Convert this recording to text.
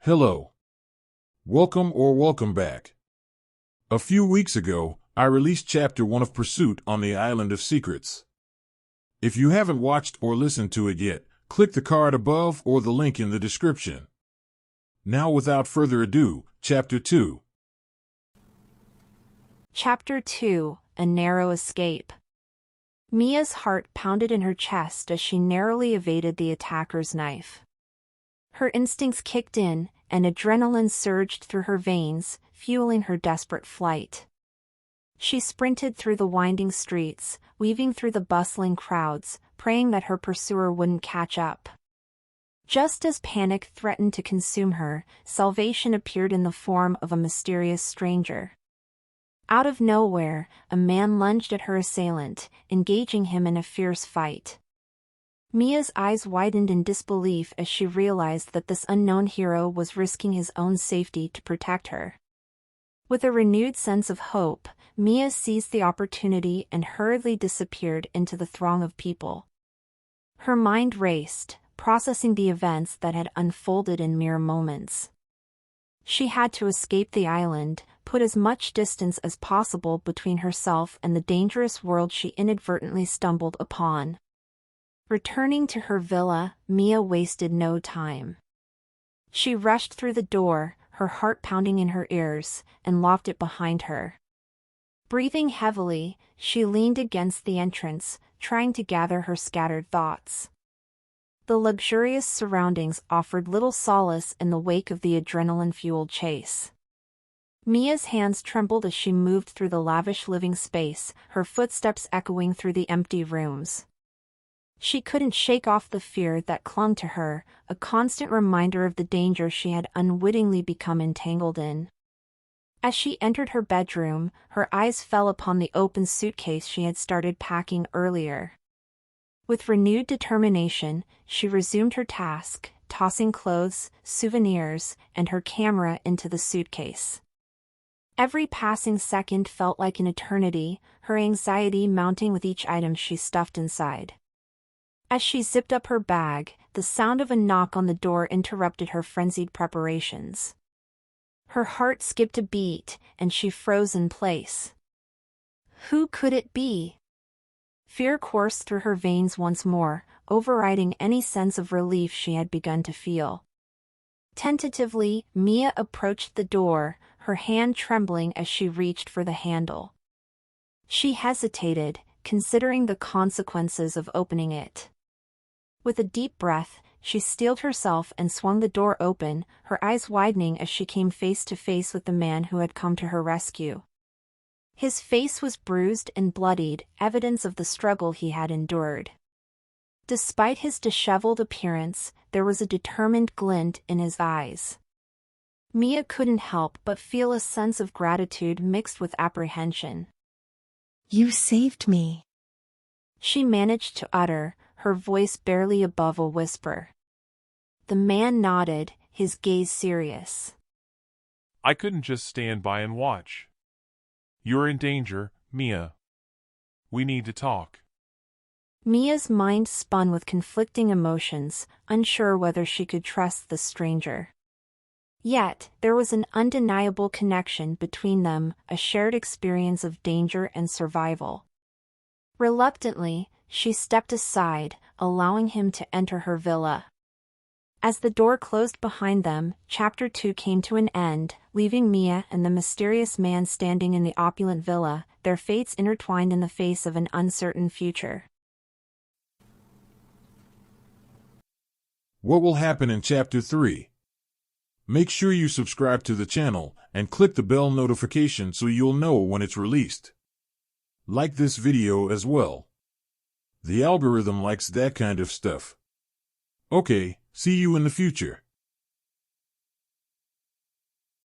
Hello. Welcome back. A few weeks ago, I released Chapter 1 of Pursuit on the Island of Secrets. If you haven't watched or listened to it yet, click the card above or the link in the description. Now without further ado, Chapter 2. Chapter 2: A Narrow Escape. Mia's heart pounded in her chest as she narrowly evaded the attacker's knife. Her instincts kicked in, and adrenaline surged through her veins, fueling her desperate flight. She sprinted through the winding streets, weaving through the bustling crowds, praying that her pursuer wouldn't catch up. Just as panic threatened to consume her, salvation appeared in the form of a mysterious stranger. Out of nowhere, a man lunged at her assailant, engaging him in a fierce fight. Mia's eyes widened in disbelief as she realized that this unknown hero was risking his own safety to protect her. With a renewed sense of hope, Mia seized the opportunity and hurriedly disappeared into the throng of people. Her mind raced, processing the events that had unfolded in mere moments. She had to escape the island, put as much distance as possible between herself and the dangerous world she inadvertently stumbled upon. Returning to her villa, Mia wasted no time. She rushed through the door, her heart pounding in her ears, and locked it behind her. Breathing heavily, she leaned against the entrance, trying to gather her scattered thoughts. The luxurious surroundings offered little solace in the wake of the adrenaline-fueled chase. Mia's hands trembled as she moved through the lavish living space, her footsteps echoing through the empty rooms. She couldn't shake off the fear that clung to her, a constant reminder of the danger she had unwittingly become entangled in. As she entered her bedroom, her eyes fell upon the open suitcase she had started packing earlier. With renewed determination, she resumed her task, tossing clothes, souvenirs, and her camera into the suitcase. Every passing second felt like an eternity, her anxiety mounting with each item she stuffed inside. As she zipped up her bag, the sound of a knock on the door interrupted her frenzied preparations. Her heart skipped a beat, and she froze in place. Who could it be? Fear coursed through her veins once more, overriding any sense of relief she had begun to feel. Tentatively, Mia approached the door, her hand trembling as she reached for the handle. She hesitated, considering the consequences of opening it. With a deep breath, she steeled herself and swung the door open, her eyes widening as she came face to face with the man who had come to her rescue. His face was bruised and bloodied, evidence of the struggle he had endured. Despite his disheveled appearance, there was a determined glint in his eyes. Mia couldn't help but feel a sense of gratitude mixed with apprehension. "You saved me," she managed to utter, her voice barely above a whisper. The man nodded, his gaze serious. "I couldn't just stand by and watch. You're in danger, Mia. We need to talk." Mia's mind spun with conflicting emotions, unsure whether she could trust the stranger. Yet, there was an undeniable connection between them, a shared experience of danger and survival. Reluctantly, she stepped aside, allowing him to enter her villa. As the door closed behind them, Chapter 2 came to an end, leaving Mia and the mysterious man standing in the opulent villa, their fates intertwined in the face of an uncertain future. What will happen in Chapter 3? Make sure you subscribe to the channel and click the bell notification so you'll know when it's released. Like this video as well. The algorithm likes that kind of stuff. Okay, see you in the future.